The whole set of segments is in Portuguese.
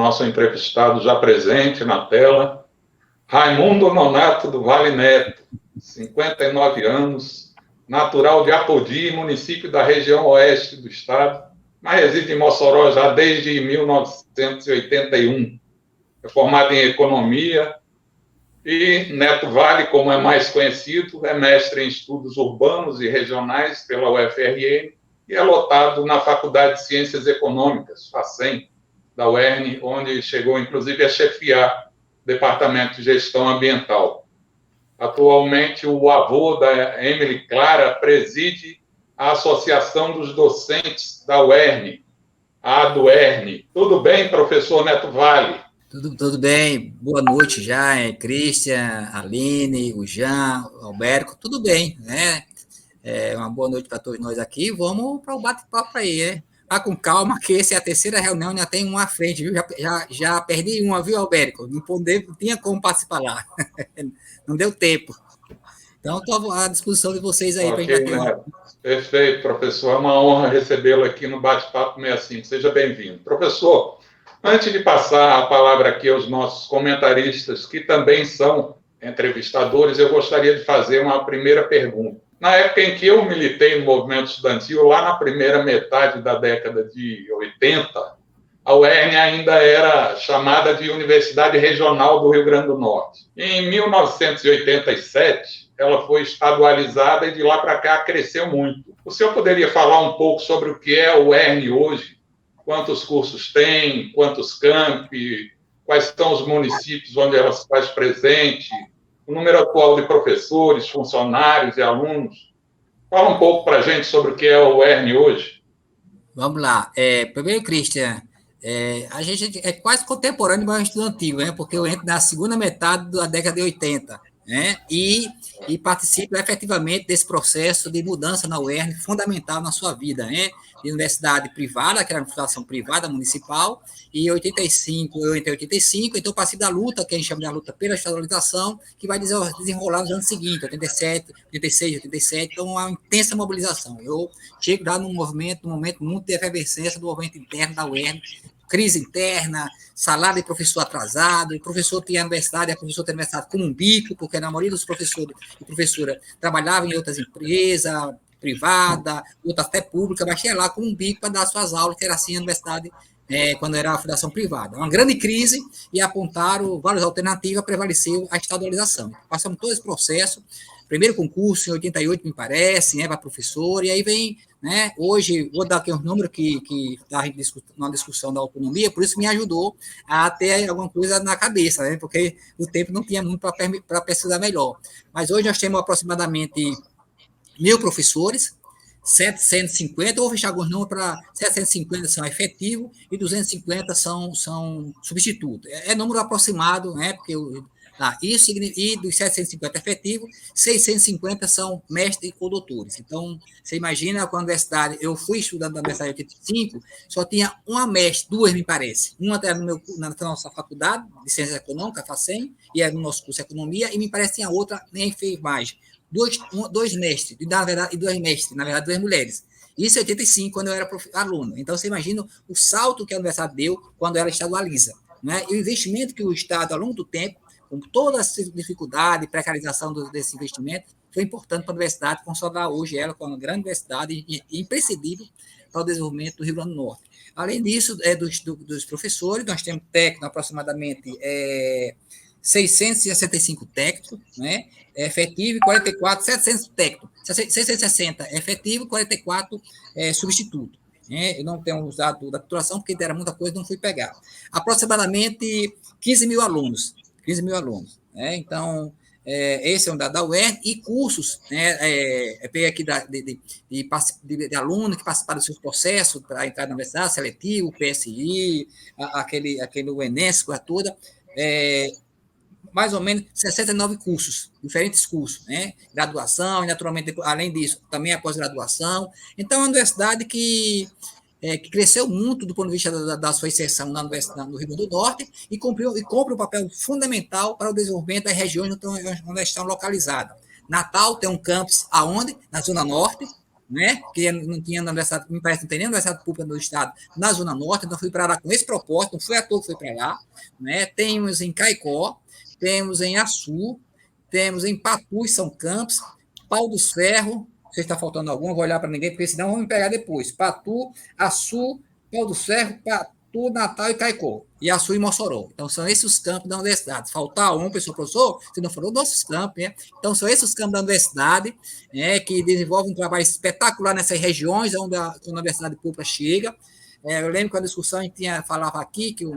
nosso entrevistado já presente na tela, Raimundo Nonato do Vale Neto, 59 anos, natural de Apodi, município da região oeste do estado, mas reside em Mossoró já desde 1981. É formado em economia e Neto Vale, como é mais conhecido, é mestre em estudos urbanos e regionais pela UFRN e é lotado na Faculdade de Ciências Econômicas, FACEM, da UERN, onde chegou, inclusive, a chefiar o Departamento de Gestão Ambiental. Atualmente, o avô da Emily Clara preside a Associação dos Docentes da UERN, a ADUERN. Tudo bem, professor Neto Vale? Tudo bem, boa noite já, Christian, Aline, o Jean, o Alberto, tudo bem, né? Uma boa noite para todos nós aqui, vamos para o bate-papo aí, né? Vá com calma, que essa é a terceira reunião, já tem uma à frente, viu? Já perdi uma, viu, Alberto? Não tinha como participar lá, não deu tempo. Então, estou à disposição de vocês aí para a gente bater uma... Perfeito, professor, é uma honra recebê-lo aqui no Bate-Papo 65, seja bem-vindo. Professor, antes de passar a palavra aqui aos nossos comentaristas, que também são entrevistadores, eu gostaria de fazer uma primeira pergunta. Na época em que eu militei no movimento estudantil, lá na primeira metade da década de 80, a UERN ainda era chamada de Universidade Regional do Rio Grande do Norte. Em 1987, ela foi estadualizada e de lá para cá cresceu muito. O senhor poderia falar um pouco sobre o que é a UERN hoje? Quantos cursos tem, quantos campi, quais são os municípios onde ela se faz presente, o número atual de professores, funcionários e alunos? Fala um pouco para a gente sobre o que é a UERN hoje. Vamos lá. Primeiro, Christian, a gente é quase contemporâneo do movimento estudantil, né? Porque eu entro na segunda metade da década de 80, né? E participo efetivamente desse processo de mudança na UERN, fundamental na sua vida, né? De universidade privada, que era uma fundação privada municipal, e em 85, eu entrei em 85, então passei da luta, que a gente chama de luta pela estadualização, que vai desenrolar nos anos seguintes, 87, 86, 87, então uma intensa mobilização. Eu chego lá num momento muito de efervescência do movimento interno da UERN, crise interna, salário de professor atrasado, o professor tinha a universidade, a professora tinha a universidade como um bico, porque a maioria dos professores e professora trabalhavam em outras empresas, privada, outra até pública, mas tinha lá com um bico para dar suas aulas, que era assim a universidade, quando era a fundação privada. Uma grande crise, e apontaram várias alternativas, prevaleceu a estadualização. Passamos todo esse processo, primeiro concurso em 88, me parece, né, para professor, e aí vem, né, hoje, vou dar aqui um número que está na discussão da autonomia, por isso me ajudou a ter alguma coisa na cabeça, né, porque o tempo não tinha muito para pesquisar melhor. Mas hoje nós temos aproximadamente 1.000 professores, 750, vou fechar alguns números para 750 são efetivos e 250 são substitutos. É número aproximado, né? Porque isso e dos 750 efetivos, 650 são mestres ou doutores. Então, você imagina com a universidade, eu fui estudando na universidade em 85, só tinha uma mestre, duas me parece. Uma era na nossa faculdade de Ciências Econômicas, a FACEM, e era no nosso curso de Economia, e me parece que tinha outra, nem fez mais. Dois mestres, na verdade, e duas mestres, na verdade, duas mulheres. Isso em 85, quando eu era aluno. Então, você imagina o salto que a universidade deu quando ela estadualiza, né? E o investimento que o Estado, ao longo do tempo, com toda essa dificuldade, precarização desse investimento, foi importante para a universidade consolidar hoje ela como uma grande universidade e imprescindível para o desenvolvimento do Rio Grande do Norte. Além disso, dos professores, nós temos técnicos, aproximadamente 665 técnicos, né? Efetivo, 44, 700 técnicos, 660 efetivo, 44 substituto. Eu não tenho os dados da titulação, porque era muita coisa, não fui pegar. Aproximadamente 15 mil alunos. Né? Então, esse é um dado da UERN, e cursos, né? Peguei aqui de alunos que participaram dos seus processos para entrar na universidade, seletivo, PSI, aquele Enes, coisa toda, mais ou menos 69 cursos, diferentes cursos, né? Graduação, e naturalmente, além disso, também a pós-graduação. Então, é uma universidade que cresceu muito do ponto de vista da sua inserção na universidade no Rio Grande do Norte e cumpre um papel fundamental para o desenvolvimento das regiões onde estão localizadas. Natal tem um campus aonde? Na Zona Norte, né? Porque não tinha universidade, me parece que não tem nem universidade pública do estado na Zona Norte, então fui para lá com esse propósito, não foi à toa que fui para lá, né? Temos em Caicó, temos em Açu, temos em Patu e São Campos, Pau dos Ferros, não sei se está faltando algum, vou olhar para ninguém, porque senão vão me pegar depois. Patu, Açu, Pau dos Ferros, Patu, Natal e Caicó. E Açu e Mossoró. Então, são esses os campos da universidade. Faltar um, pessoal, professor, você não falou nossos campos, né? Então, são esses os campos da universidade, né, que desenvolvem um trabalho espetacular nessas regiões onde a universidade pública chega. Eu lembro que a discussão a gente falava aqui que o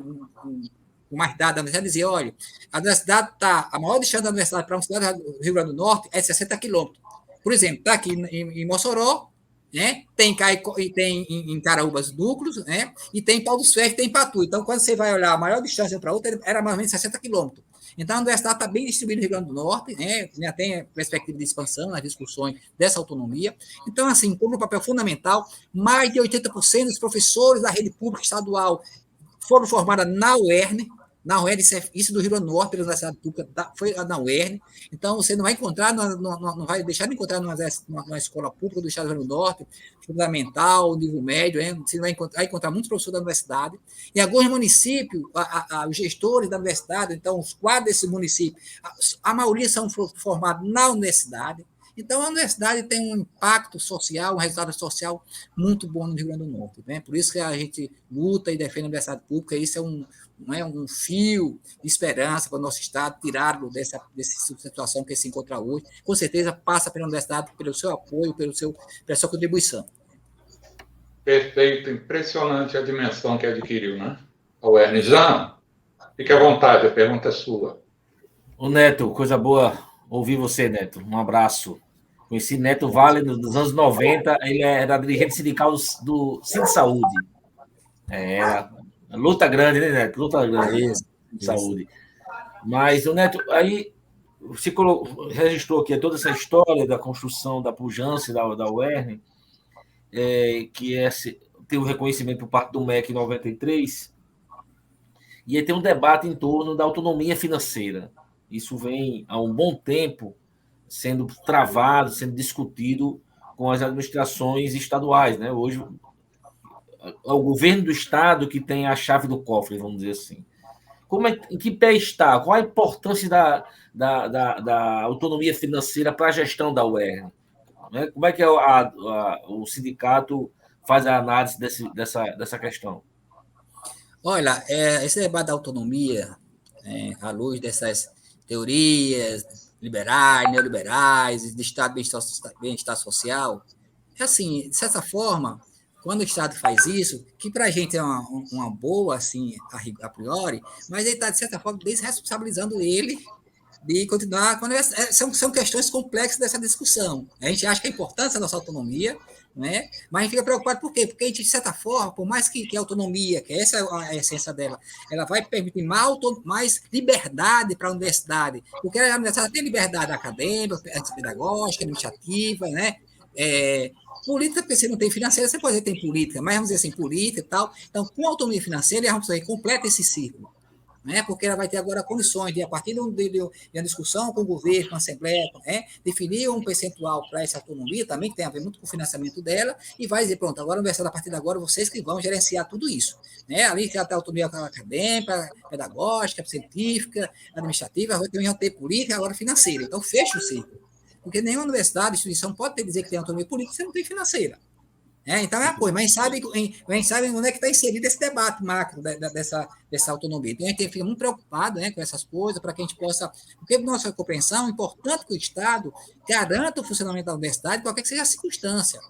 mais dado da universidade dizia, olha, a universidade está, a maior distância da universidade para uma cidade do Rio Grande do Norte é 60 quilômetros. Por exemplo, está aqui em Mossoró, né? Tem em Caraúbas núcleos, né? E tem Pau dos Ferros, tem Patu. Então, quando você vai olhar a maior distância para outra, era mais ou menos 60 quilômetros. Então, a universidade está bem distribuída no Rio Grande do Norte, né? Já tem perspectiva de expansão nas discussões dessa autonomia. Então, assim, como um papel fundamental, mais de 80% dos professores da rede pública estadual foram formadas na UERN, isso do Rio Grande do Norte, pela Universidade Pública, foi na UERN. Então, você não vai encontrar, não vai deixar de encontrar numa escola pública do Estado do Rio Grande do Norte, fundamental, nível médio, você vai encontrar muitos professores da universidade. E alguns municípios, os gestores da universidade, então, os quadros desse município, a maioria são formados na universidade. Então, a universidade tem um impacto social, um resultado social muito bom no Rio Grande do Norte. Né? Por isso que a gente luta e defende a universidade pública, isso é um fio de esperança para o nosso Estado, tirá-lo dessa situação que se encontra hoje. Com certeza, passa pela universidade, pelo seu apoio, pela sua contribuição. Perfeito, impressionante a dimensão que adquiriu, né? A UERN. Jean, fique à vontade, a pergunta é sua. Ô Neto, coisa boa ouvir você, Neto. Um abraço. Conheci Neto Vale nos anos 90, ele era dirigente sindical do Cine Saúde. Era luta grande, né, Neto? Luta grande de saúde. Mas o Neto, aí você registrou aqui toda essa história da construção da pujança da UERN, que teve o reconhecimento por parte do MEC em 93, e aí tem um debate em torno da autonomia financeira. Isso vem há um bom tempo sendo travado, sendo discutido com as administrações estaduais, né? Hoje, é o governo do estado que tem a chave do cofre, vamos dizer assim. Em que pé está? Qual a importância da autonomia financeira para a gestão da UERN? Né? Como é que o sindicato faz a análise dessa questão? Olha, esse debate da autonomia, à luz dessas teorias liberais, neoliberais, de Estado de bem-estar social, assim, de certa forma, quando o Estado faz isso, que para a gente é uma boa, assim, a priori, mas ele está, de certa forma, desresponsabilizando ele de continuar. São questões complexas dessa discussão. A gente acha que a importância da nossa autonomia, né? Mas a gente fica preocupado por quê? Porque a gente, de certa forma, por mais que a autonomia, que essa é a essência dela, ela vai permitir mais liberdade para a universidade, porque a universidade tem liberdade acadêmica, pedagógica, administrativa, né? Política, porque você não tem financeira, você pode ter política, mas vamos dizer assim, política e tal. Então, com autonomia financeira, vamos dizer, completa esse círculo. Né? Porque ela vai ter agora condições de, a partir de uma discussão com o governo, com a Assembleia, definir um percentual para essa autonomia também, que tem a ver muito com o financiamento dela, e vai dizer, pronto, agora a universidade, a partir de agora, vocês que vão gerenciar tudo isso. Né? Ali já tem autonomia acadêmica, pedagógica, científica, administrativa, vai ter política, agora financeira. Então, fecha o círculo. Porque nenhuma universidade, instituição pode dizer que tem autonomia política se não tem financeira. Então é a coisa, mas a gente sabe onde é que está inserido esse debate macro dessa autonomia. Então a gente fica muito preocupado, com essas coisas, para que a gente possa, porque nossa compreensão, é importante que o Estado garanta o funcionamento da universidade, qualquer que seja a circunstância.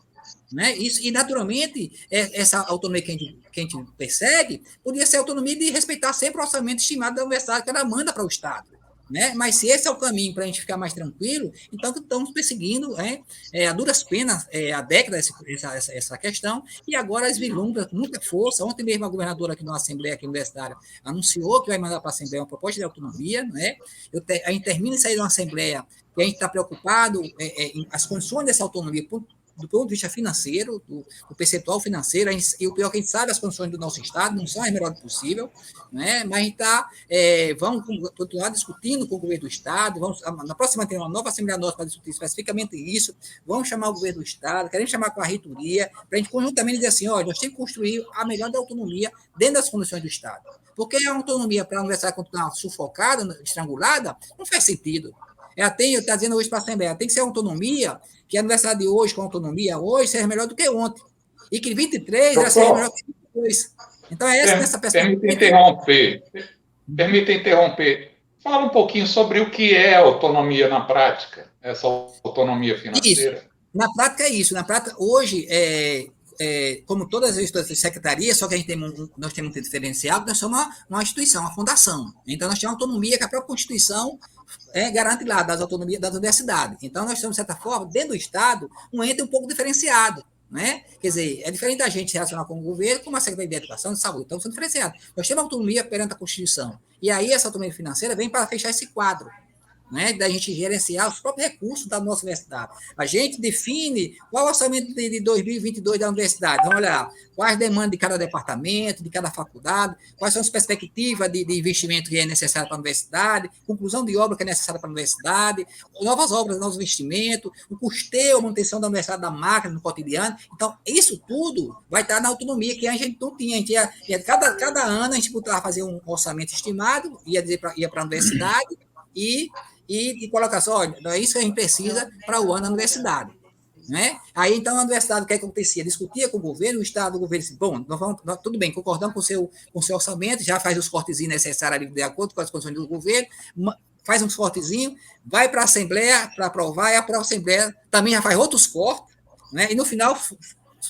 Né? Isso, e, naturalmente, essa autonomia que a gente persegue poderia ser a autonomia de respeitar sempre o orçamento estimado da universidade que ela manda para o Estado. Né? Mas se esse é o caminho para a gente ficar mais tranquilo, então estamos perseguindo a duras penas há décadas essa questão, e agora as vislumbram com muita força. Ontem mesmo a governadora aqui na Assembleia aqui universitária anunciou que vai mandar para a Assembleia uma proposta de autonomia. Né? A gente termina de sair de uma Assembleia que a gente está preocupado as condições dessa autonomia do ponto de vista financeiro, do percentual financeiro, e o pior que a gente sabe, as condições do nosso Estado não são as melhores possíveis, né? Mas a gente vamos continuar discutindo com o governo do Estado, na próxima tem uma nova Assembleia Nossa para discutir especificamente isso, vamos chamar o governo do Estado, queremos chamar com a reitoria, para a gente conjuntamente dizer assim, olha, nós temos que construir a melhor da autonomia dentro das condições do Estado. Porque a autonomia para a universidade continuar sufocada, estrangulada, não faz sentido. Eu estou dizendo hoje para a Assembleia, tem que ser autonomia, que a universidade de hoje, com autonomia hoje, seja melhor do que ontem. E que 23 já seja melhor que 22. Então, é essa perspectiva. Permita interromper. Fala um pouquinho sobre o que é autonomia na prática, essa autonomia financeira. Isso. Na prática é isso. Na prática, hoje, como todas as secretarias, só que nós temos um diferencial, nós somos uma instituição, uma fundação. Então, nós temos autonomia que a própria Constituição garante lá, das autonomias das universidades. Então, nós somos, de certa forma, dentro do Estado, um ente um pouco diferenciado. Né? Quer dizer, é diferente da gente se relacionar com o governo, com a Secretaria de Educação e de Saúde. Então, são diferenciados. Nós temos autonomia perante a Constituição. E aí, essa autonomia financeira vem para fechar esse quadro, né, da gente gerenciar os próprios recursos da nossa universidade. A gente define qual é o orçamento de 2022 da universidade. Vamos olhar quais as demandas de cada departamento, de cada faculdade, quais são as perspectivas de investimento que é necessário para a universidade, conclusão de obra que é necessária para a universidade, novas obras, novos investimentos, o custeio, a manutenção da universidade da máquina no cotidiano. Então, isso tudo vai estar na autonomia que a gente não tinha. A gente cada ano a gente botava fazer um orçamento estimado, ia para a universidade e colocar só, olha, é isso que a gente precisa para o ano da universidade. Né? Aí, então, a universidade, o que acontecia? Discutia com o governo, o Estado, o governo disse, bom, tudo bem, concordamos com o seu orçamento, já faz os cortezinhos necessários de acordo com as condições do governo, faz uns cortezinhos, vai para a Assembleia para aprovar, e a própria Assembleia também já faz outros cortes, né? E no final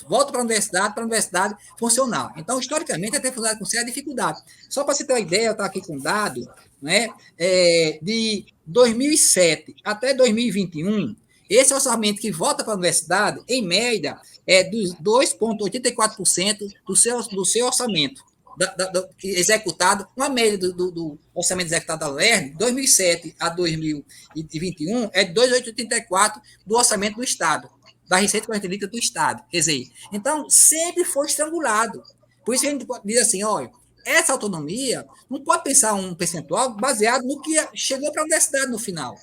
volta para a universidade funcional. Então, historicamente, até funcionado com certa dificuldade. Só para você ter uma ideia, eu estava aqui com um dado, né, de 2007 até 2021, esse orçamento que volta para a universidade, em média, é dos 2,84% do seu orçamento executado, uma média do orçamento executado da UERN, 2007 a 2021, é de 2,84% do orçamento do Estado, da Receita Corrente Líquida do Estado. Quer dizer, então, sempre foi estrangulado. Por isso a gente diz assim, olha, essa autonomia não pode pensar um percentual baseado no que chegou para a universidade no final,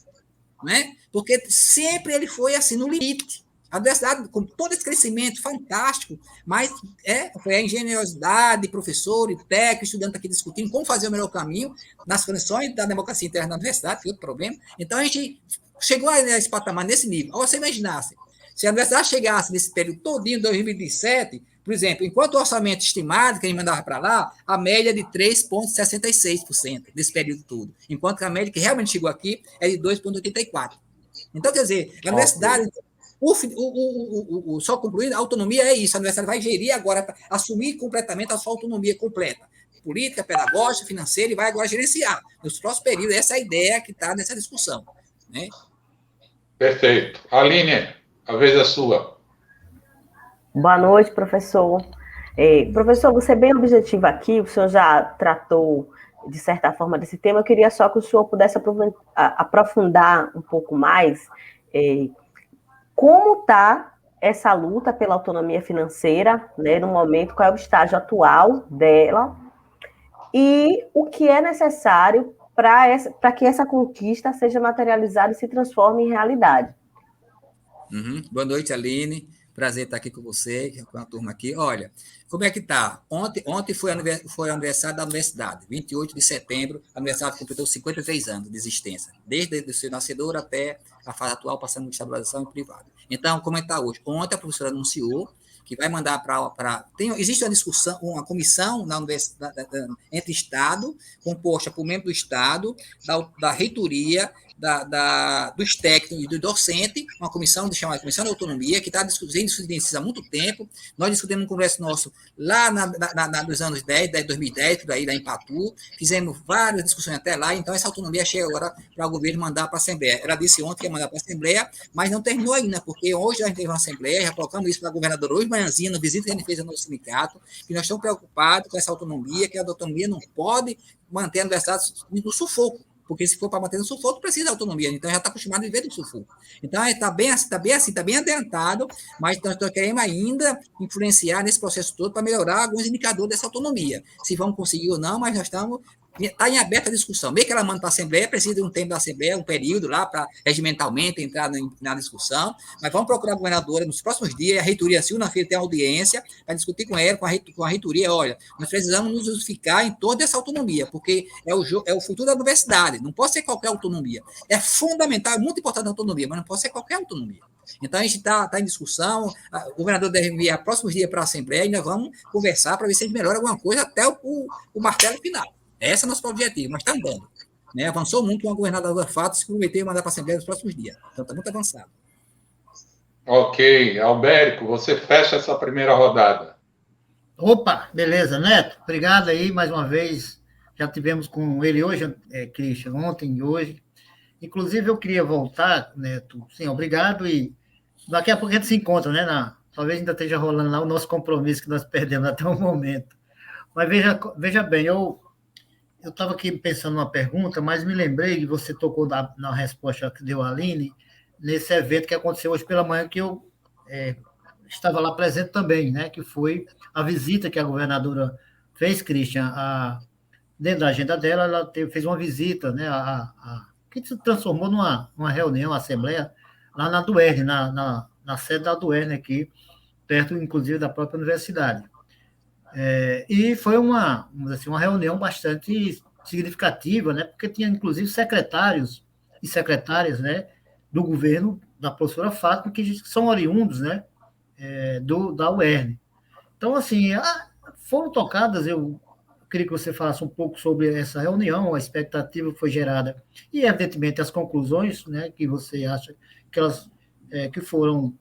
né? Porque sempre ele foi assim, no limite. A universidade, com todo esse crescimento fantástico, mas foi a engenhosidade, professor e técnico, estudante aqui discutindo como fazer o melhor caminho nas condições da democracia interna da universidade, que é outro problema. Então, a gente chegou a esse patamar, nesse nível. Ou você imaginasse, se a universidade chegasse nesse período todinho, 2017, por exemplo, enquanto o orçamento estimado que a gente mandava para lá, a média é de 3,66% desse período todo, enquanto que a média que realmente chegou aqui é de 2,84%. Então, quer dizer, a universidade, só concluindo, a autonomia é isso, a universidade vai gerir agora, assumir completamente a sua autonomia completa, política, pedagógica, financeira, e vai agora gerenciar. Nos próximos períodos, essa é a ideia que está nessa discussão. Né? Perfeito. Aline, a vez é sua. Boa noite, professor. Professor, você é bem objetivo aqui, o senhor já tratou, de certa forma, desse tema. Eu queria só que o senhor pudesse aprofundar um pouco mais como está essa luta pela autonomia financeira, né, no momento, qual é o estágio atual dela e o que é necessário para que essa conquista seja materializada e se transforme em realidade. Boa noite, Aline. Prazer estar aqui com você, com a turma aqui. Olha, como é que está? Ontem foi aniversário da universidade, 28 de setembro, a universidade completou 53 anos de existência, desde o seu nascedor até a fase atual, passando de estabilização e privada. Então, como é que está hoje? Ontem a professora anunciou que vai mandar para... Existe uma discussão, uma comissão na universidade, entre Estado, composta por membros do Estado, da reitoria, dos técnicos e do docente, uma comissão chamada Comissão de Autonomia, que está discutindo isso há muito tempo. Nós discutimos no congresso nosso lá nos anos 2010, por aí, lá em Patu, fizemos várias discussões até lá, então essa autonomia chega agora para o governo mandar para a Assembleia. Ela disse ontem que ia mandar para a Assembleia, mas não terminou ainda, porque hoje a gente teve uma Assembleia, já colocamos isso para a governadora hoje manhãzinha, na visita que a gente fez no nosso sindicato, que nós estamos preocupados com essa autonomia, que a autonomia não pode manter a universidade no sufoco. porque se for para manter no sufoco, precisa de autonomia, então já está acostumado a viver no sufoco. Então, está bem assim, está bem adiantado, mas nós queremos ainda influenciar nesse processo todo para melhorar alguns indicadores dessa autonomia. Se vamos conseguir ou não, mas nós estamos... Está em aberta a discussão. Meio que ela manda para a Assembleia, precisa de um tempo da Assembleia, um período lá para regimentalmente entrar na discussão, mas vamos procurar a governadora nos próximos dias, a reitoria, segunda-feira, tem audiência, para discutir com ela, com a reitoria, olha, nós precisamos nos justificar em toda essa autonomia, porque é o futuro da universidade, não pode ser qualquer autonomia. É fundamental, é muito importante a autonomia, mas não pode ser qualquer autonomia. Então, a gente está em discussão, o governador deve enviar próximos dias para a Assembleia e nós vamos conversar para ver se a gente melhora alguma coisa até o martelo final. Esse é o nosso objetivo, mas está andando. Né? Avançou muito com a governadora Fato, se prometeu mandar para a Assembleia nos próximos dias. Então, está muito avançado. Ok. Albérico, você fecha essa primeira rodada. Opa, beleza, Neto. Obrigado aí mais uma vez. Já tivemos com ele hoje, Christian, ontem e hoje. Inclusive, eu queria voltar, Neto. Sim, obrigado. E daqui a pouco a gente se encontra, né? Talvez ainda esteja rolando lá o nosso compromisso que nós perdemos até o momento. Mas veja bem, eu estava aqui pensando numa pergunta, mas me lembrei que você tocou na resposta que deu a Aline, nesse evento que aconteceu hoje pela manhã, que eu estava lá presente também, né? Que foi a visita que a governadora fez, Christian, dentro da agenda dela, ela fez uma visita, né? Que se transformou numa reunião, uma assembleia, lá na Duerne, na sede da Duerne aqui, perto, inclusive, da própria universidade. E foi uma reunião bastante significativa, né? Porque tinha, inclusive, secretários e secretárias, né, do governo da professora Fátima, que são oriundos, né, da UERN. Então, assim, foram tocadas, eu queria que você falasse um pouco sobre essa reunião, a expectativa que foi gerada e, evidentemente, as conclusões, né, que você acha que elas que foram,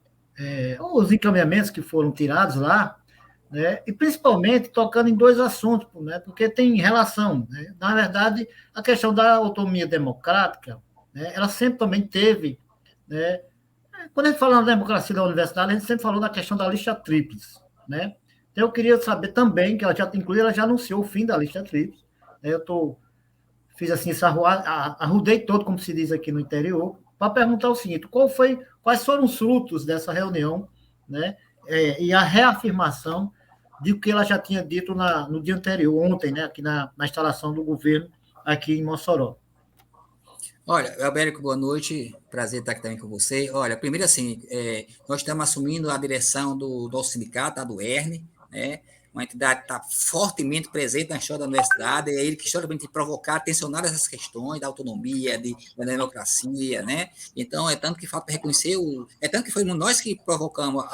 os encaminhamentos que foram tirados lá, né, e principalmente tocando em dois assuntos, né, porque tem relação. Né? Na verdade, a questão da autonomia democrática, né, ela sempre também teve, né, quando a gente fala na democracia da universidade, a gente sempre falou da questão da lista tríplice, né? Então, eu queria saber também, que ela já anunciou o fim da lista tríplice, né? Fiz assim, arrudei todo, como se diz aqui no interior, para perguntar o seguinte: quais foram os frutos dessa reunião, né? E a reafirmação de que ela já tinha dito no dia anterior, ontem, né? Aqui na instalação do governo, aqui em Mossoró. Olha, Albérico, boa noite, prazer estar aqui também com você. Olha, primeiro assim, nós estamos assumindo a direção do sindicato, do UERN, né? Uma entidade que está fortemente presente na história da universidade, é ele que historicamente provocar, tensionar essas questões da autonomia, da democracia, né? Então, é tanto que falta reconhecer, tanto que foi nós que provocamos,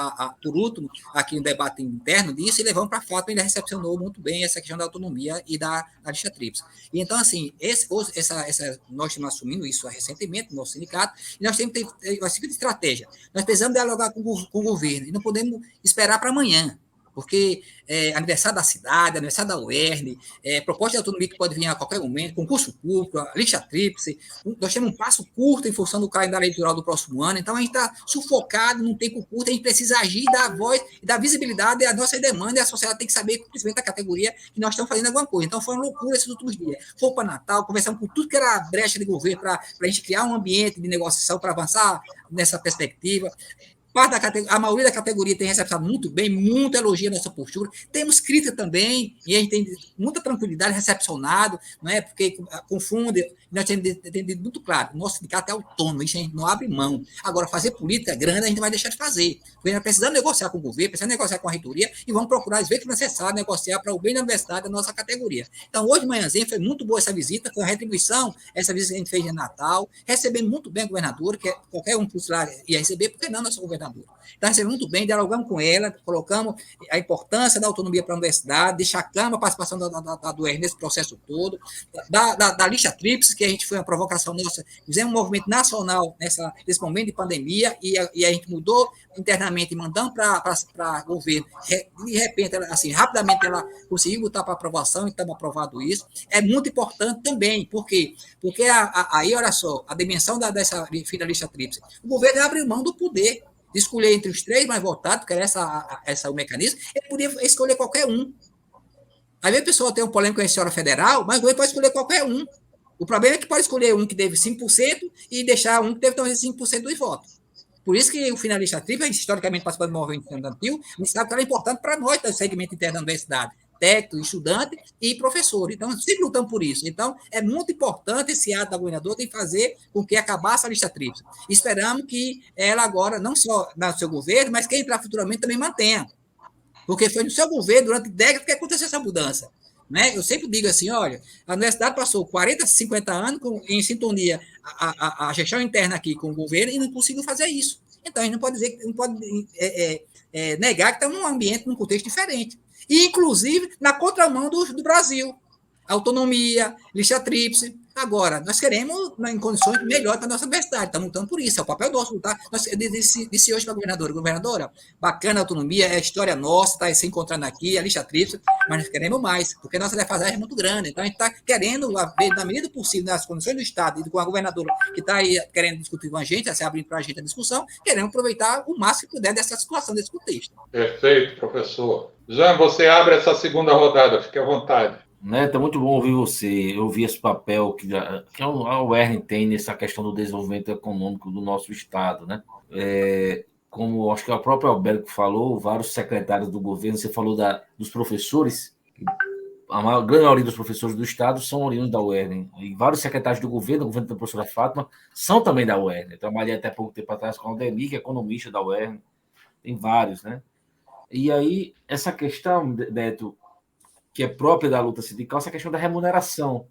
por último, aqui no debate interno disso, e levamos para a fato, ele recepcionou muito bem essa questão da autonomia e da lista tríplice. E então, assim, nós estamos assumindo isso recentemente no nosso sindicato, e nós temos que ter a seguinte estratégia: nós precisamos dialogar com o governo, e não podemos esperar para amanhã, porque aniversário da cidade, aniversário da UERN, proposta de autonomia que pode vir a qualquer momento, concurso público, a lista tríplice, nós temos um passo curto em função do calendário eleitoral do próximo ano, então a gente está sufocado num tempo curto, a gente precisa agir, dar voz e dar visibilidade às nossas demandas, e a sociedade tem que saber, principalmente a categoria, que nós estamos fazendo alguma coisa. Então foi uma loucura esses últimos dias. Foi para Natal, conversamos com tudo que era brecha de governo para a gente criar um ambiente de negociação para avançar nessa perspectiva. A maioria da categoria tem recepcionado muito bem, muito elogio a nossa postura. Temos crítica também, e a gente tem muita tranquilidade recepcionado, não é? Porque confunde. Nós temos entendido muito claro: o nosso sindicato é autônomo, isso a gente não abre mão. Agora, fazer política grande, a gente vai deixar de fazer. Porque nós precisamos negociar com o governo, precisamos negociar com a reitoria, e vamos procurar, às vezes, que é necessário negociar para o bem da universidade, da nossa categoria. Então, hoje de manhãzinha foi muito boa essa visita, foi uma retribuição, essa visita que a gente fez em Natal, recebendo muito bem a governadora, que qualquer um fosse lá ia receber, porque não nossa governadora. Então, recebemos muito bem, dialogamos com ela, colocamos a importância da autonomia para a universidade, destacamos a participação da UERN nesse processo todo, da lista tríplice, que a gente foi uma provocação nossa, fizemos um movimento nacional nesse momento de pandemia, e a gente mudou internamente, mandando para o governo, de repente, assim, rapidamente ela conseguiu botar para aprovação, e estamos aprovado isso. É muito importante também, por quê? Porque aí, olha só, a dimensão dessa fim da lista tríplice, o governo abriu mão do poder de escolher entre os três mais votados, que era o mecanismo, ele podia escolher qualquer um. Às vezes a pessoa tem um polêmico com a história federal, mas o governo pode escolher qualquer um. O problema é que pode escolher um que teve 5% e deixar um que teve talvez 5% dos votos. Por isso que o finalista triplo, historicamente participando do movimento estudantil, a gente sabe que era importante para nós, do segmento interno da universidade, técnico, estudante e professor. Então, sempre lutamos por isso. Então, é muito importante esse ato da governadora de fazer com que acabasse a lista tríplice. Esperamos que ela agora, não só no seu governo, mas quem entrar futuramente também mantenha. Porque foi no seu governo, durante décadas, que aconteceu essa mudança. Né? Eu sempre digo assim, olha, a universidade passou 40, 50 anos em sintonia a gestão interna aqui com o governo e não conseguiu fazer isso. Então, a gente não pode dizer, não pode negar que está num ambiente, num contexto diferente. E, inclusive, na contramão do Brasil. Autonomia, lista tríplice. Agora, nós queremos em condições melhores para a nossa universidade. Estamos lutando por isso, é o papel nosso lutar. Eu disse hoje para a governadora, bacana a autonomia, é a história nossa, está se encontrando aqui, a lista tríplice, mas nós queremos mais, porque a nossa defasagem é muito grande. Então, a gente está querendo, na medida possível, nas condições do Estado e com a governadora que está aí querendo discutir com a gente, se abrindo para a gente a discussão, queremos aproveitar o máximo que puder dessa situação, desse contexto. Perfeito, professor. Jean, você abre essa segunda rodada, fique à vontade. Neto, é muito bom ouvir você. Eu vi esse papel que a UERN tem nessa questão do desenvolvimento econômico do nosso Estado, né? Como acho que o próprio Alberto falou, vários secretários do governo, você falou dos professores, a grande maioria dos professores do Estado são oriundos da UERN. E vários secretários do governo da professora Fátima, são também da UERN. Eu trabalhei até pouco tempo atrás com o Aldemir, que é economista da UERN. Tem vários, né? E aí, essa questão, Neto, que é própria da luta sindical, essa questão da remuneração.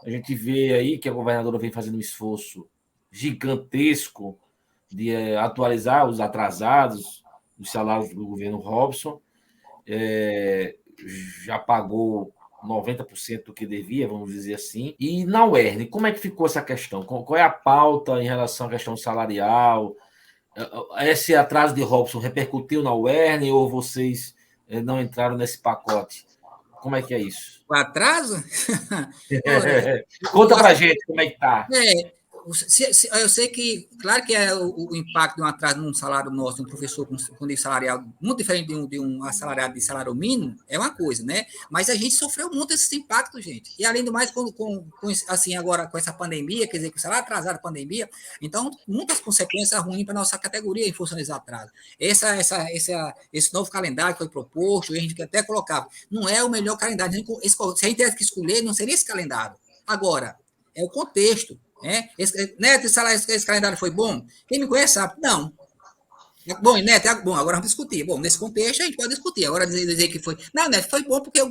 A gente vê aí que a governadora vem fazendo um esforço gigantesco de atualizar os atrasados, os salários do governo Robson, já pagou 90% do que devia, vamos dizer assim. E na UERN, como é que ficou essa questão? Qual é a pauta em relação à questão salarial? Esse atraso de Robson repercutiu na UERN ou vocês não entraram nesse pacote? Como é que é isso? O atraso? Conta pra gente como é que tá. Eu sei que, claro que o impacto de um atraso num salário nosso, de um professor com nível salarial muito diferente de um assalariado de salário mínimo, é uma coisa, né? Mas a gente sofreu muito esse impacto, gente. E, além do mais, assim, agora com essa pandemia, quer dizer, com o salário atrasado da pandemia, então, muitas consequências ruins para a nossa categoria em função desse atraso. Esse novo calendário que foi proposto, a gente até colocava, não é o melhor calendário. Se a gente tivesse que escolher, não seria esse calendário. Agora, é o contexto. Neto, esse calendário foi bom? Quem me conhece sabe. Não. Bom, Neto, agora vamos discutir. Bom, nesse contexto a gente pode discutir. Agora dizer que foi. Não, Neto, foi bom porque não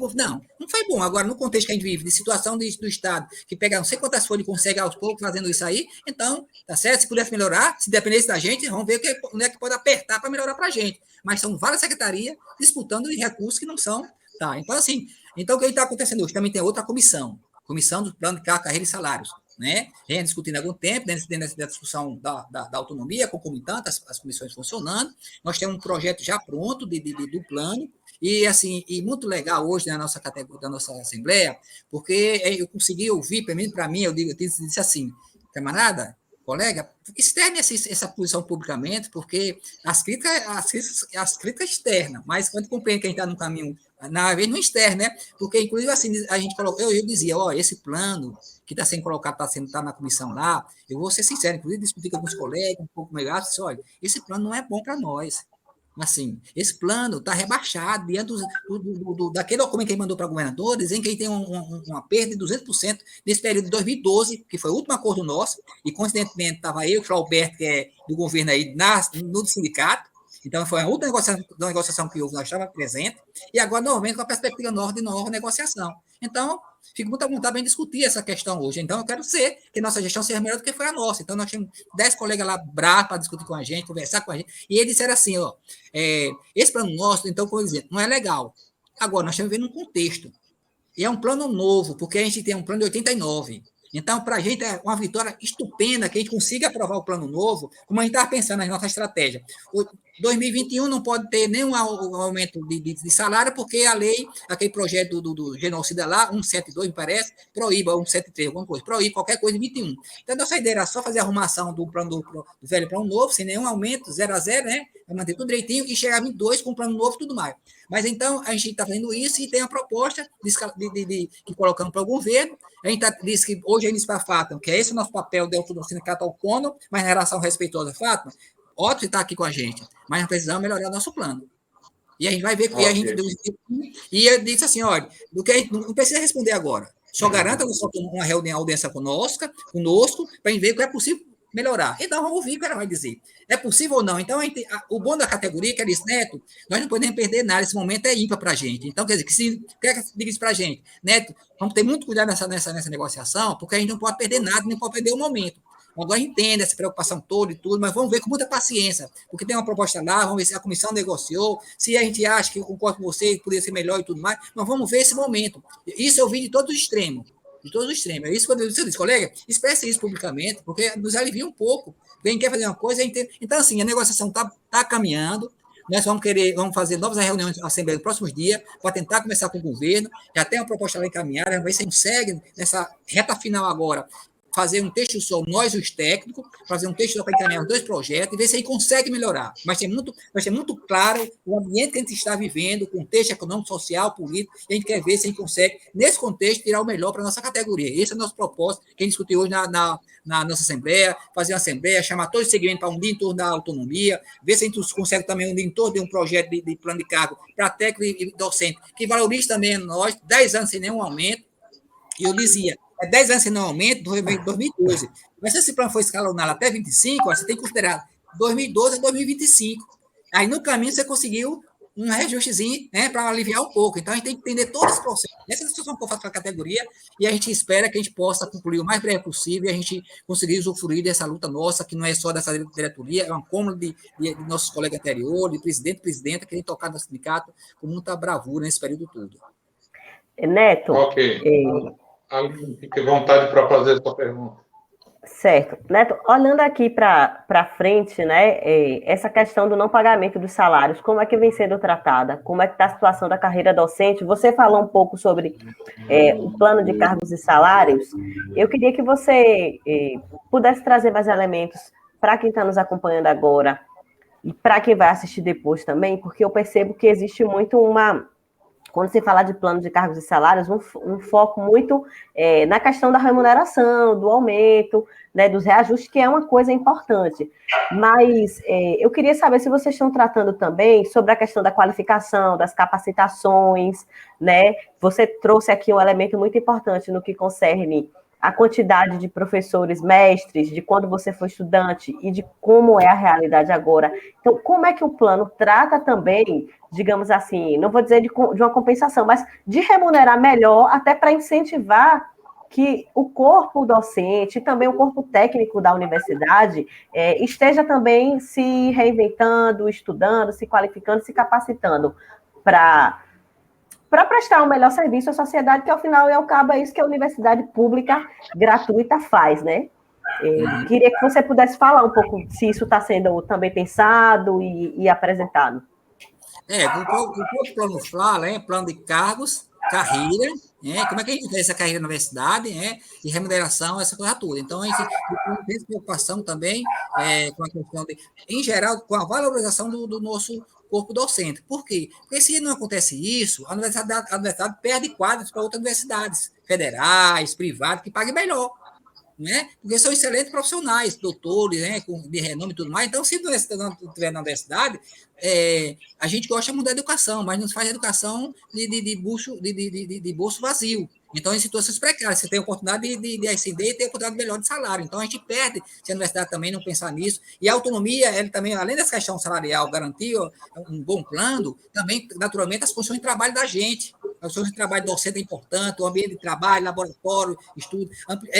foi bom. Agora, no contexto que a gente vive, de situação do Estado, que pega não sei quantas folhas e consegue aos poucos fazendo isso aí, então, tá certo? Se pudesse melhorar, se dependesse da gente, vamos ver onde é que pode apertar para melhorar para a gente. Mas são várias secretarias disputando recursos que não são. Tá, então, assim, o que está acontecendo hoje? Também tem outra comissão do plano de carreira e salários. Né? Vem discutindo há algum tempo, dentro da discussão da autonomia, concomitante, as comissões funcionando. Nós temos um projeto já pronto do plano, e assim, e muito legal hoje na nossa categoria, da nossa Assembleia, porque eu consegui ouvir, pelo menos para mim, eu disse assim, camarada, colega, externe essa posição publicamente, porque as críticas externas, mas quando compreende que a gente está no caminho, na vez não externo, né? Porque, inclusive, assim, a gente colocou, eu dizia, esse plano que está sendo colocado, está na comissão lá, eu vou ser sincero, inclusive discutir com alguns colegas, um pouco melhor, disse, olha, esse plano não é bom para nós. Assim, esse plano está rebaixado diante daquele documento que ele mandou para o governador, dizendo que ele tem uma perda de 200% nesse período de 2012, que foi o último acordo nosso, e coincidentemente estava eu, o Flauberto, que é do governo aí, no sindicato. Então, foi a última negociação que houve, nós estávamos presentes, e agora, novamente, com a perspectiva de nova negociação. Então, fico muito à vontade em discutir essa questão hoje. Então, eu quero que nossa gestão seja melhor do que foi a nossa. Então, nós tínhamos 10 colegas lá bravos para discutir com a gente, conversar com a gente, e eles disseram assim, esse plano nosso, então, como eu dizer, não é legal. Agora, nós estamos vivendo um contexto, e é um plano novo, porque a gente tem um plano de 89. Então, para a gente é uma vitória estupenda que a gente consiga aprovar o plano novo, como a gente estava pensando na nossa estratégia. 2021 não pode ter nenhum aumento de salário, porque a lei, aquele projeto do genocida lá, 172, me parece, proíba, 173, alguma coisa, proíbe qualquer coisa em 21. Então, nossa ideia era só fazer a arrumação do plano do velho para um novo, sem nenhum aumento, 0 a 0, né? Vai manter tudo direitinho e chegar a 22 com um plano novo e tudo mais. Mas então, a gente está fazendo isso e tem a proposta que colocamos para o governo. A gente disse que hoje a Inespar Fátima, que é esse o nosso papel dentro do sindicato autônomo, mas em relação respeitosa, Fátima, ótimo estar aqui com a gente, mas nós precisamos melhorar o nosso plano. E a gente vai ver que a gente. E eu disse assim: olha, do que a gente não precisa responder agora. Só garanta uma reunião, audiência conosco, para a gente ver o que é possível melhorar. Então, vamos ouvir o que ela vai dizer. É possível ou não? Então, o bom da categoria, que ela disse, Neto, nós não podemos perder nada, esse momento é ímpar para a gente. Então, quer dizer, quer que diga isso para a gente? Neto, vamos ter muito cuidado nessa negociação, porque a gente não pode perder nada, nem pode perder o momento. Agora entende essa preocupação toda e tudo, mas vamos ver com muita paciência, porque tem uma proposta lá, vamos ver se a comissão negociou, se a gente acha que eu concordo com você, que poderia ser melhor e tudo mais, mas vamos ver esse momento. Isso eu vi de todos os extremos. De todos os extremos. É isso quando eu disse, colega, expresse isso publicamente, porque nos alivia um pouco. Quem quer fazer uma coisa, então, assim, a negociação está caminhando. Nós vamos fazer novas reuniões na Assembleia nos próximos dias, para tentar começar com o governo. Já tem uma proposta lá encaminhada, vamos ver se a gente segue nessa reta final agora. Fazer um texto só, nós, os técnicos, fazer um texto só para encaminhar os 2 projetos e ver se aí consegue melhorar. Vai ser muito claro o ambiente que a gente está vivendo, o contexto econômico, social, político, e a gente quer ver se a gente consegue, nesse contexto, tirar o melhor para a nossa categoria. Esse é o nosso propósito, que a gente discutiu hoje na nossa Assembleia, fazer uma Assembleia, chamar todo o segmento para unir em torno da autonomia, ver se a gente consegue também unir em torno de um projeto de plano de cargo para técnico e docente, que valorize também nós, 10 anos sem nenhum aumento. E eu dizia, 10 anos sem nenhum aumento, 2012. Mas se esse plano for escalonado até 25, você tem que considerar 2012 a 2025. Aí, no caminho, você conseguiu um reajustezinho, né, para aliviar um pouco. Então, a gente tem que entender todo esse processo. Essa é a situação que eu faço para a categoria, e a gente espera que a gente possa concluir o mais breve possível e a gente conseguir usufruir dessa luta nossa, que não é só dessa diretoria, é um cômodo de nossos colegas anteriores, de presidente e presidenta, que tem tocado no sindicato com muita bravura nesse período todo. Neto. Ok. Fique à vontade para fazer a sua pergunta. Certo. Neto, olhando aqui para frente, né, essa questão do não pagamento dos salários, como é que vem sendo tratada? Como é que está a situação da carreira docente? Você falou um pouco sobre o plano de cargos e salários. Eu queria que você pudesse trazer mais elementos para quem está nos acompanhando agora e para quem vai assistir depois também, porque eu percebo que existe muito quando se fala de plano de cargos e salários, um foco muito na questão da remuneração, do aumento, né, dos reajustes, que é uma coisa importante. Mas eu queria saber se vocês estão tratando também sobre a questão da qualificação, das capacitações, né? Você trouxe aqui um elemento muito importante no que concerne a quantidade de professores, mestres, de quando você foi estudante e de como é a realidade agora. Então, como é que o plano trata também, digamos assim, não vou dizer de uma compensação, mas de remunerar melhor, até para incentivar que o corpo docente e também o corpo técnico da universidade esteja também se reinventando, estudando, se qualificando, se capacitando para prestar um melhor serviço à sociedade, que ao final e ao cabo é isso que a universidade pública gratuita faz, né? Queria que você pudesse falar um pouco se isso está sendo também pensado e apresentado. O próprio plano fala, plano de cargos, carreira, como é que a gente faz essa carreira na universidade, e remuneração, essa coisa toda. Então, a gente tem preocupação também com a questão em geral, com a valorização do nosso corpo docente. Por quê? Porque se não acontece isso, a universidade perde quadros para outras universidades federais, privadas, que paguem melhor. Né? Porque são excelentes profissionais, doutores, de renome e tudo mais. Então, se não estiver na universidade, a gente gosta muito da educação, mas não faz educação de bolso vazio. Então, em situações precárias, você tem a oportunidade de ascender e tem a oportunidade melhor de salário. Então, a gente perde se a universidade também não pensar nisso. E a autonomia, ele também, além dessa questão salarial, garantir um bom plano, também, naturalmente, as condições de trabalho da gente. as opções de trabalho docente é importante, o ambiente de trabalho, laboratório, estudo,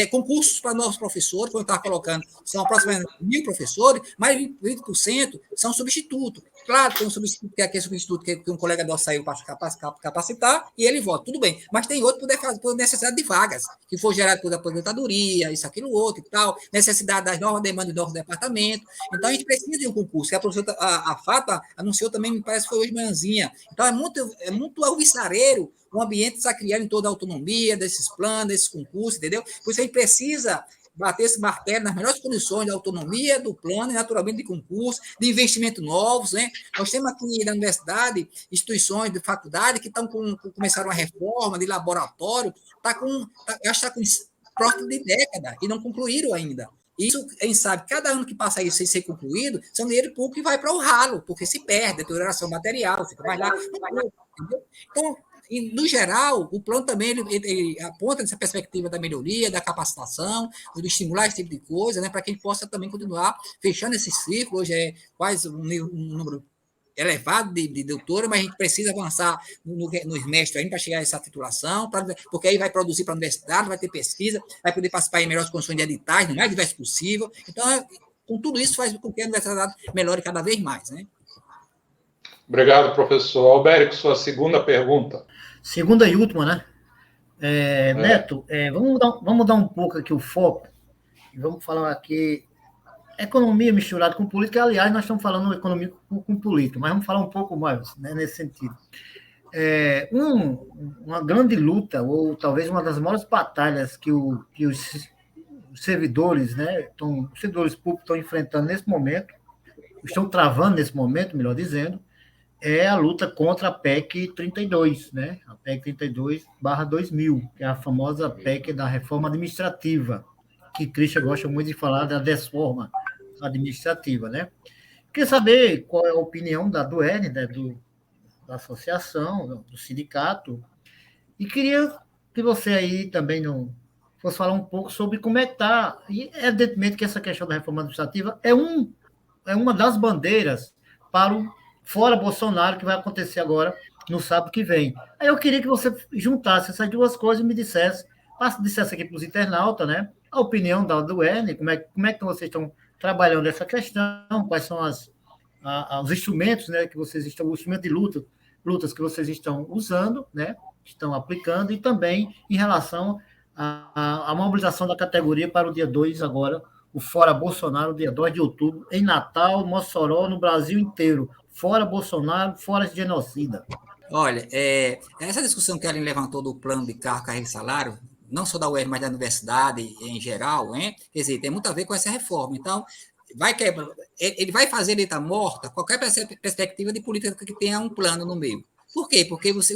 concursos para novos professores, como eu estava colocando, são aproximadamente 1.000 professores, mais 20% são substitutos. Claro, tem um substituto, que é aquele substituto que um colega nosso saiu para capacitar, e ele volta, tudo bem. Mas tem outro por necessidade de vagas, que for gerado por aposentadoria, isso, aquilo, outro e tal, necessidade das novas demandas do nosso departamento. Então, a gente precisa de um concurso, que a FATA anunciou também, me parece que foi hoje manhãzinha. Então, é muito alvissareiro um ambiente que está criando em toda a autonomia desses planos, desses concursos, entendeu? Por isso, a gente precisa bater esse martelo nas melhores condições de autonomia do plano e, naturalmente, de concurso, de investimento novos, né? Nós temos aqui na universidade instituições de faculdade que começaram uma reforma de laboratório, acho que está com próximo de década e não concluíram ainda. Isso, a gente sabe, cada ano que passa isso sem ser concluído, são dinheiro público que vai para o ralo, porque se perde, deterioração material, você vai lá, entendeu? Então, no geral, o plano também ele aponta essa perspectiva da melhoria, da capacitação, de estimular esse tipo de coisa, né, para que a gente possa também continuar fechando esse ciclo. Hoje é quase um número elevado de doutores, mas a gente precisa avançar nos mestres ainda para chegar a essa titulação, porque aí vai produzir para a universidade, vai ter pesquisa, vai poder participar em melhores condições de editais, no mais diverso possível. Então, com tudo isso, faz com que a universidade melhore cada vez mais, né? Obrigado, professor. Albérico, sua segunda pergunta. Segunda e última, né? Neto, vamos mudar um pouco aqui o foco e vamos falar aqui economia misturada com política. Aliás, nós estamos falando economia com política, mas vamos falar um pouco mais, né, nesse sentido. Uma grande luta, ou talvez uma das maiores batalhas que os servidores, né, os servidores públicos estão enfrentando nesse momento, estão travando nesse momento, melhor dizendo, é a luta contra a PEC 32, né? A PEC 32/2000, que é a famosa PEC da reforma administrativa, que Christian gosta muito de falar da desforma administrativa, né? Queria saber qual é a opinião da DUERN, né, da associação, do sindicato, e queria que você aí também fosse falar um pouco sobre como é que está, e evidentemente que essa questão da reforma administrativa é uma das bandeiras para o fora Bolsonaro, que vai acontecer agora no sábado que vem. Aí eu queria que você juntasse essas duas coisas e me dissesse aqui para os internautas, né, a opinião da UERN, como é que vocês estão trabalhando essa questão, quais são os instrumentos, né, que vocês estão, o instrumento de lutas que vocês estão usando, né, estão aplicando, e também em relação à mobilização da categoria para o dia 2 agora, o Fora Bolsonaro, dia 2 de outubro, em Natal, Mossoró, no Brasil inteiro. Fora Bolsonaro, fora genocida. Olha, essa discussão que a Aline levantou do plano de carreira e salário, não só da UERN, mas da universidade em geral, hein? Quer dizer, tem muito a ver com essa reforma. Então, ele vai fazer letra morta qualquer perspectiva de política que tenha um plano no meio. Por quê? Porque você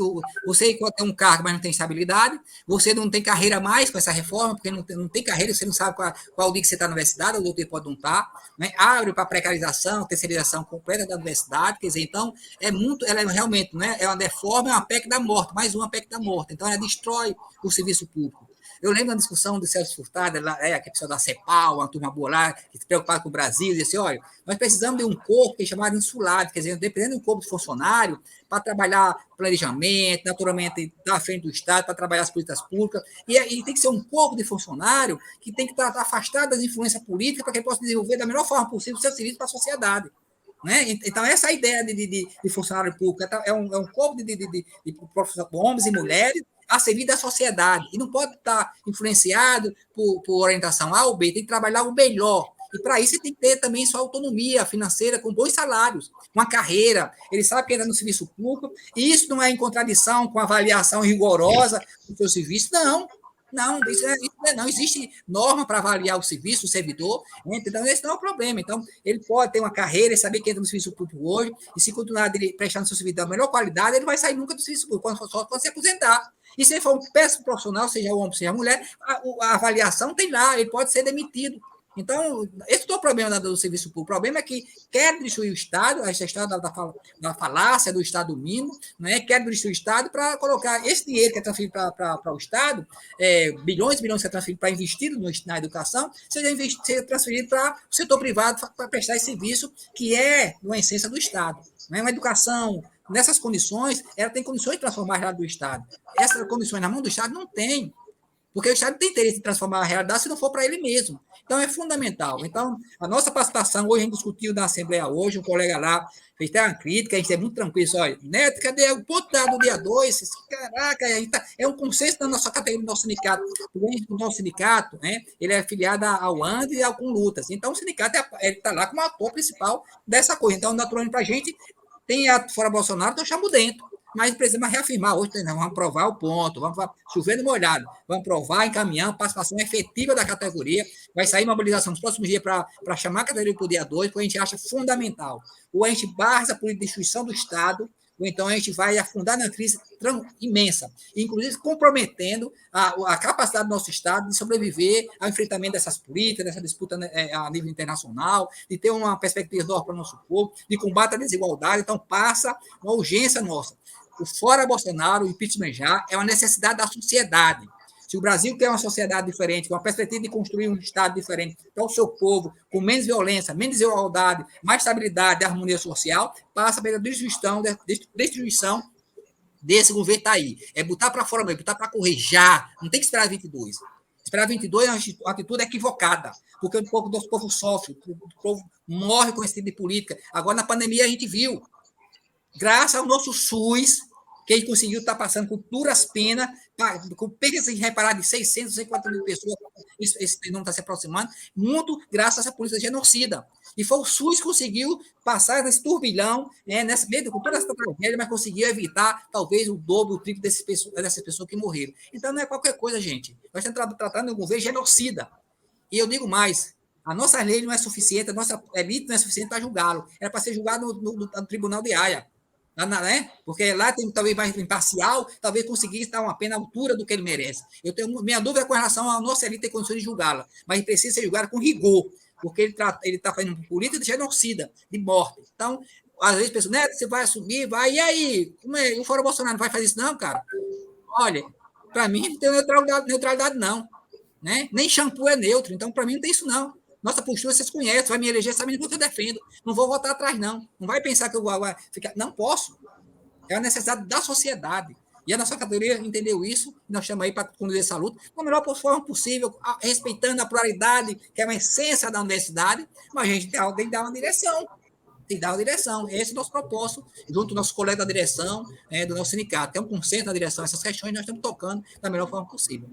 tem um cargo, mas não tem estabilidade, você não tem carreira mais com essa reforma, porque não tem carreira, você não sabe qual dia que você está na universidade, ou outro dia pode não estar, né? Abre para precarização, terceirização completa da universidade, quer dizer, então, ela realmente, né, é uma deforma, é uma PEC da morte, mais uma PEC da morte, então ela destrói o serviço público. Eu lembro da discussão do Celso Furtado, que pessoal da CEPAL, uma turma boa lá, que se preocupava com o Brasil, e disse, olha, nós precisamos de um corpo que é chamado insulado, quer dizer, dependendo de um corpo de funcionário, para trabalhar planejamento, naturalmente, estar à frente do Estado, para trabalhar as políticas públicas, e tem que ser um corpo de funcionário que tem que estar afastado das influências políticas para que ele possa desenvolver da melhor forma possível o seu serviço para a sociedade. Né? Então, essa é a ideia de funcionário público, é um corpo de homens e mulheres a servir da sociedade, e não pode estar influenciado por orientação A ou B, tem que trabalhar o melhor, e para isso tem que ter também sua autonomia financeira, com bons salários, uma carreira, ele sabe que ainda no serviço público, e isso não é em contradição com a avaliação rigorosa do seu serviço, não, não existe norma para avaliar o serviço, o servidor, então esse não é o problema. Então, ele pode ter uma carreira e saber que entra no serviço público hoje, e se continuar prestando seu serviço da melhor qualidade, ele vai sair nunca do serviço público, só quando se aposentar. E se ele for um péssimo profissional, seja homem, seja mulher, a avaliação tem lá, ele pode ser demitido. Então, esse não é o problema do serviço público. O problema é que quer destruir o Estado, essa história da falácia do Estado mínimo, né? Quer destruir o Estado para colocar esse dinheiro que é transferido para o Estado, bilhões e bilhões que é transferido para investir na educação, seja transferido para o setor privado para prestar esse serviço que é uma essência do Estado. Né? Uma educação nessas condições, ela tem condições de transformar a realidade do Estado. Essas condições na mão do Estado não tem. Porque o Estado tem interesse em transformar a realidade se não for para ele mesmo. Então, é fundamental. Então, a nossa participação, hoje a gente discutiu na Assembleia hoje, um colega lá fez até uma crítica, a gente é muito tranquilo, olha, Neto, cadê o ponto do dia 2? Caraca, a gente é um consenso da nossa categoria, do nosso sindicato. O nosso sindicato, né, ele é afiliado ao AND e ao Conlutas. Então, o sindicato está lá como ator principal dessa coisa. Então, naturalmente, para a gente, tem ato fora Bolsonaro, então chamo dentro. Mas precisamos reafirmar hoje, vamos aprovar o ponto, vamos chover no molhado, vamos aprovar, encaminhar a participação efetiva da categoria, vai sair mobilização nos próximos dias para chamar a categoria para o dia 2, porque a gente acha fundamental. Ou a gente barra essa política de destruição do Estado, ou então a gente vai afundar na crise imensa, inclusive comprometendo a capacidade do nosso Estado de sobreviver ao enfrentamento dessas políticas, dessa disputa a nível internacional, de ter uma perspectiva nova para o nosso povo, de combate à desigualdade. Então, passa uma urgência nossa. O fora Bolsonaro, o impeachment já, é uma necessidade da sociedade. Se o Brasil quer uma sociedade diferente, com uma perspectiva de construir um Estado diferente para o seu povo, com menos violência, menos desigualdade, mais estabilidade e harmonia social, passa pela destruição desse governo que está aí. É botar para fora mesmo, botar para correr já. Não tem que esperar 22. Esperar 22 é uma atitude equivocada, porque o nosso povo sofre, o povo morre com esse tipo de política. Agora, na pandemia, a gente viu, graças ao nosso SUS, que ele conseguiu estar passando com duras penas, com perdas irreparáveis de 650 mil pessoas, esse não está se aproximando, muito graças a essa política genocida. E foi o SUS que conseguiu passar nesse turbilhão, nesse meio com toda essa tragédia, mas conseguiu evitar talvez o dobro, o triplo dessas pessoas que morreram. Então não é qualquer coisa, gente. Nós estamos tratando de um governo genocida. E eu digo mais, a nossa lei não é suficiente, a nossa elite não é suficiente para julgá-lo. Era para ser julgado no Tribunal de Haia. Né? Porque lá tem talvez mais imparcial, talvez conseguisse dar uma pena à altura do que ele merece. Eu tenho minha dúvida com relação à nossa elite ter condições de julgá-la, mas precisa ser julgada com rigor, porque ele está fazendo política de genocida, de morte. Então, às vezes, pessoas, Neto, você vai assumir, vai, e aí? Como é? O Fora Bolsonaro não vai fazer isso, não, cara? Olha, para mim não tem neutralidade não. Né? Nem shampoo é neutro, então para mim não tem isso, não. Nossa postura vocês conhecem, vai me eleger sabendo o que eu defendo. Não vou votar atrás, não. Não vai pensar que eu vou ficar. Não posso. É a necessidade da sociedade. E a nossa categoria entendeu isso, nós chamamos aí para conduzir essa luta da melhor forma possível, respeitando a pluralidade, que é uma essência da universidade, mas a gente tem que dar uma direção. Tem que dar uma direção. Esse é o nosso propósito, junto com nossos colegas da direção, do nosso sindicato. Tem um consenso na direção, essas questões nós estamos tocando da melhor forma possível.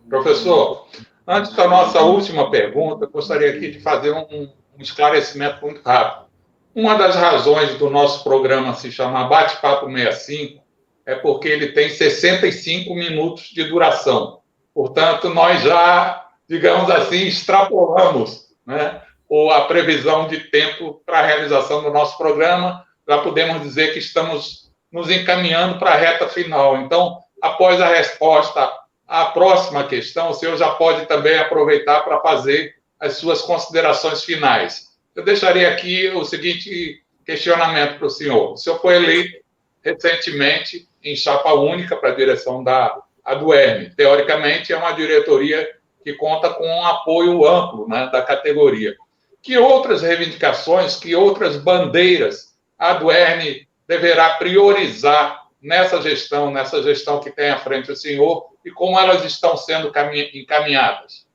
Professor, antes da nossa última pergunta, gostaria aqui de fazer um esclarecimento muito rápido. Uma das razões do nosso programa se chamar Bate-Papo 65 é porque ele tem 65 minutos de duração. Portanto, nós já, digamos assim, extrapolamos, né, a previsão de tempo para a realização do nosso programa. Já podemos dizer que estamos nos encaminhando para a reta final. Então, após a resposta à próxima questão, o senhor já pode também aproveitar para fazer as suas considerações finais. Eu deixaria aqui o seguinte questionamento para o senhor. O senhor foi eleito recentemente em chapa única para a direção da ADUERN. Teoricamente, é uma diretoria que conta com um apoio amplo, né, da categoria. Que outras reivindicações, que outras bandeiras a ADUERN deverá priorizar nessa gestão que tem à frente o senhor, e como elas estão sendo encaminhadas?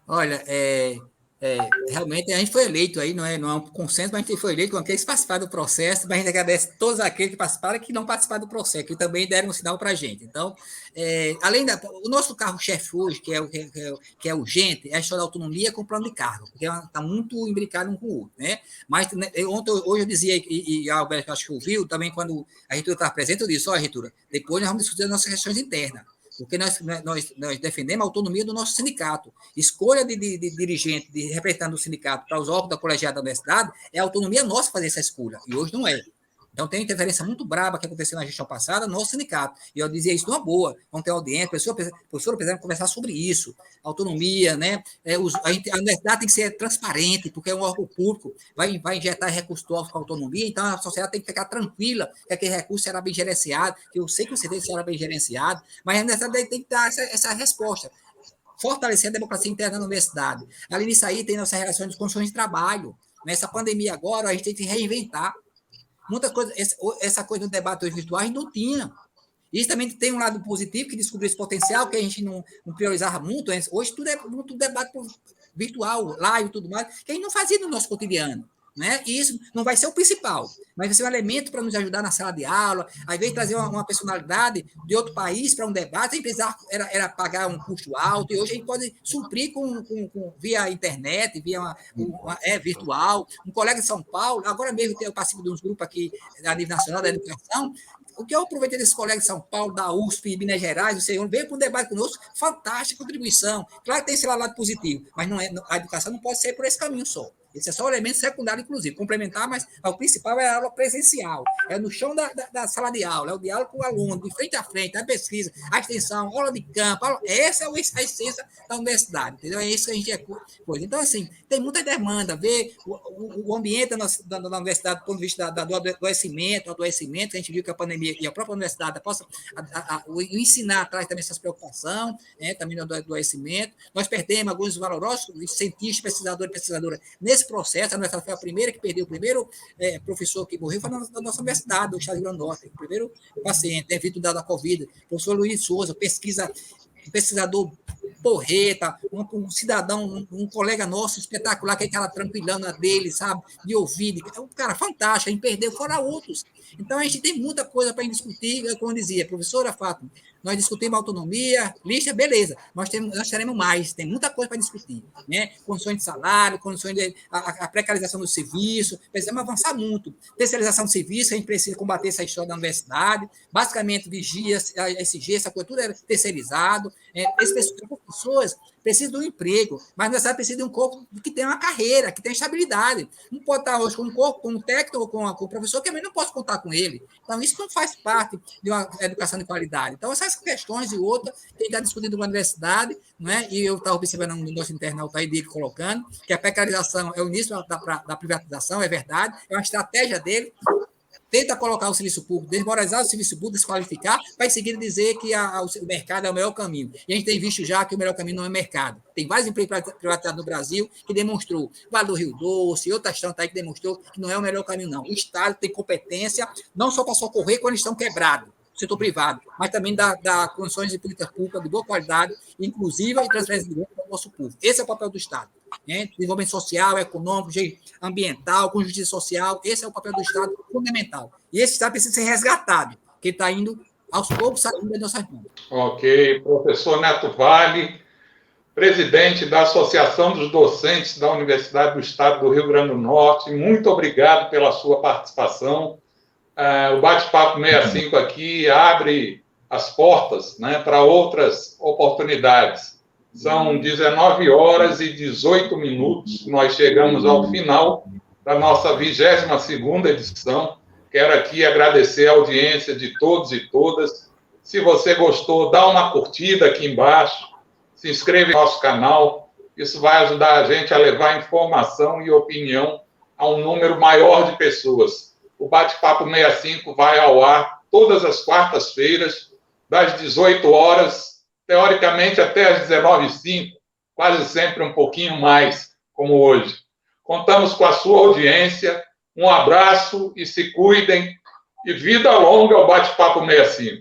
Olha, realmente a gente foi eleito aí, não é um consenso, mas a gente foi eleito com aqueles que participaram do processo, mas a gente agradece a todos aqueles que participaram e que não participaram do processo, que também deram um sinal para a gente. Então, o nosso carro-chefe hoje, que é urgente, é a história da autonomia com o plano de cargo, porque está muito imbricado um com o outro, né? Mas hoje eu dizia, e a Alberto acho que ouviu, também quando a reitora estava presente, eu disse, reitora, depois nós vamos discutir as nossas questões internas, porque nós defendemos a autonomia do nosso sindicato. Escolha de dirigente, de representante do sindicato para os órgãos da colegiada da universidade é a autonomia nossa fazer essa escolha, e hoje não é. Então, tem uma interferência muito braba que aconteceu na gestão passada no nosso sindicato. E eu dizia isso numa boa. Vamos ter audiência, professora, precisamos conversar sobre isso. Autonomia, né? A universidade tem que ser transparente, porque é um órgão público, vai injetar recursos com autonomia, então a sociedade tem que ficar tranquila que aquele recurso será bem gerenciado, que eu sei que o CT será bem gerenciado, mas a universidade tem que dar essa resposta. Fortalecer a democracia interna na universidade. Além disso aí, tem nossas relações de condições de trabalho. Nessa pandemia agora, a gente tem que reinventar. Muita coisa, essa coisa do debate virtual a gente não tinha. Isso também tem um lado positivo, que descobriu esse potencial, que a gente não priorizava muito. Hoje tudo é muito debate virtual, live e tudo mais, que a gente não fazia no nosso cotidiano. Né? E isso não vai ser o principal, mas vai ser um elemento para nos ajudar na sala de aula. Ao invés de trazer uma personalidade de outro país para um debate, a empresa era pagar um custo alto, e hoje a gente pode suprir via internet, via virtual. Um colega de São Paulo, agora mesmo eu participo de uns grupos aqui a nível nacional da educação. O que eu aproveitei desse colega de São Paulo, da USP, Minas Gerais, não sei onde, veio para um debate conosco, fantástica contribuição. Claro que tem esse lado positivo, mas a educação não pode ser por esse caminho só. Esse é só um elemento secundário, inclusive, complementar, mas o principal é a aula presencial, é no chão da sala de aula, é o diálogo com o aluno, de frente a frente, a pesquisa, a extensão, aula de campo, essa é a essência da universidade, entendeu? É isso que a gente coisa. Então, assim, tem muita demanda, ver o ambiente da universidade do ponto de vista do adoecimento, que a gente viu que a pandemia e a própria universidade possa o ensinar traz também essas preocupações, também do adoecimento. Nós perdemos alguns valorosos cientistas, pesquisadores e pesquisadoras nesse processo. A universidade foi a primeira que perdeu, o primeiro professor que morreu foi na nossa universidade, do Estado do Rio Grande do Norte, o primeiro paciente, vítima da Covid, o professor Luiz Souza, pesquisador porreta, um cidadão, um colega nosso espetacular, que é aquela tranquilana dele, sabe, de ouvir, um cara fantástico, a gente perdeu, fora outros. Então, a gente tem muita coisa para discutir, como eu dizia, professora Fátima, nós discutimos autonomia, lista, beleza, nós teremos mais, tem muita coisa para discutir, né? Condições de salário, condições de a precarização do serviço, precisamos avançar muito. Terceirização do serviço, a gente precisa combater essa história da universidade, basicamente vigia, SG, essa coisa, tudo é terceirizado, essas pessoas precisam de um emprego, mas a universidade precisa de um corpo que tenha uma carreira, que tenha estabilidade. Não pode estar hoje com um corpo, com um técnico ou com um professor, que eu também não posso contar com ele. Então, isso não faz parte de uma educação de qualidade. Então, essas questões e outras, que a gente está discutindo com a universidade, não é? E eu estava observando no nosso internauta aí dele colocando, que a precarização é o início da privatização, é verdade, é uma estratégia dele. Tenta colocar o serviço público, desmoralizar o serviço público, desqualificar, para em seguida dizer que o mercado é o melhor caminho. E a gente tem visto já que o melhor caminho não é mercado. Tem vários empregos privatizados no Brasil que demonstrou, Vale do Rio Doce e outras tantas aí que demonstrou que não é o melhor caminho, não. O Estado tem competência não só para socorrer quando eles estão quebrados, o setor privado, mas também dar condições de política pública de boa qualidade, inclusiva e transferência de dinheiro para o nosso povo. Esse é o papel do Estado. Desenvolvimento social, econômico, ambiental, com justiça social, esse é o papel do Estado fundamental. E esse Estado precisa ser resgatado, que está indo aos poucos saindo das nossas mãos. Ok, professor Neto Vale, presidente da Associação dos Docentes da Universidade do Estado do Rio Grande do Norte, muito obrigado pela sua participação. O Bate-Papo 65 aqui abre as portas, né, para outras oportunidades. São 19 horas e 18 minutos, nós chegamos ao final da nossa 22ª edição. Quero aqui agradecer a audiência de todos e todas. Se você gostou, dá uma curtida aqui embaixo, se inscreve no nosso canal, isso vai ajudar a gente a levar informação e opinião a um número maior de pessoas. O Bate-Papo 65 vai ao ar todas as quartas-feiras, das 18 horas, teoricamente até às 19h05, quase sempre um pouquinho mais, como hoje. Contamos com a sua audiência, um abraço e se cuidem, e vida longa ao Bate-Papo 65.